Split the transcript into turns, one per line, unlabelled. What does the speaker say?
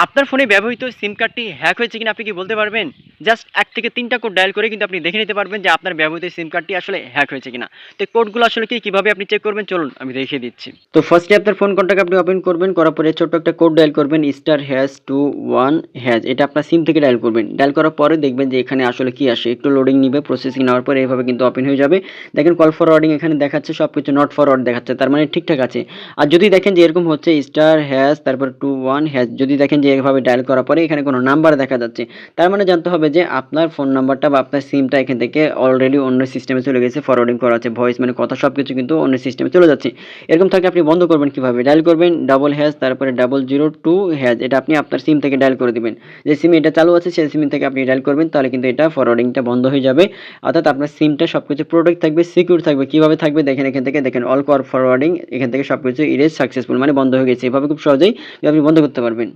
আপনার ফোনে ব্যবহৃত সিম কার্ডটি হ্যাক হয়েছে কিনা আপনি কি বলতে পারবেন? জাস্ট ১ থেকে ৩ টা কোড ডায়াল করে কিন্তু আপনি দেখে নিতে পারবেন যে আপনার ব্যবহৃত সিম কার্ডটি আসলে হ্যাক হয়েছে কিনা। তো এই কোডগুলো আসলে কিভাবে আপনি চেক করবেন চলুন আমি দেখিয়ে দিচ্ছি। তো ফার্স্টে আপনার ফোন কলটাকে আপনি ওপেন করবেন, করার পরে ছোট্ট একটা কোড ডায়াল করবেন *#21# এটা আপনার সিম থেকে ডায়াল করবেন। ডায়াল করার পরে দেখবেন যে এখানে আসলে কি আসে, একটু লোডিং নিবে, প্রসেসিং নেওয়ার পরে এভাবে কিন্তু ওপেন হয়ে যাবে। দেখেন কল ফরওয়ার্ডিং এখানে দেখাচ্ছে, সবকিছু নট ফরওয়ার্ড দেখাচ্ছে, তার মানে ঠিকঠাক আছে। আর যদি দেখেন যে এরকম হচ্ছে তারপর 21# যদি দেখেন যে এভাবে ডায়াল করার পরে এখানে কোনো নাম্বার দেখা যাচ্ছে, তার মানে জানতে হবে যে আপনার ফোন নাম্বারটা বা আপনার সিমটা এখান থেকে অলরেডি অন্য সিস্টেমে চলে গেছে, ফরওয়ার্ডিং করা আছে, ভয়েস মানে কথা সবকিছু কিন্তু অন্য সিস্টেমে চলে যাচ্ছে। এরকম থাকলে আপনি বন্ধ করবেন কিভাবে? ডায়াল করবেন তারপরে 002# এটা আপনি আপনার সিম থেকে ডায়াল করে দিবেন। যে সিমে এটা চালু আছে সেই সিম থেকে আপনি ডায়াল করবেন, তাহলে কিন্তু এটা ফরওয়ার্ডিংটা বন্ধ হয়ে যাবে। অর্থাৎ আপনার সিমটা সবকিছু প্রোটেক্ট থাকবে, সিকিউর থাকবে। কিভাবে থাকবে দেখেন, এখান থেকে দেখেন অল কল ফরওয়ার্ডিং, এখান থেকে সবকিছু ইরেজ সাকসেসফুল মানে বন্ধ হয়ে গেছে। এভাবে খুব সহজেই আপনি বন্ধ করতে পারবেন।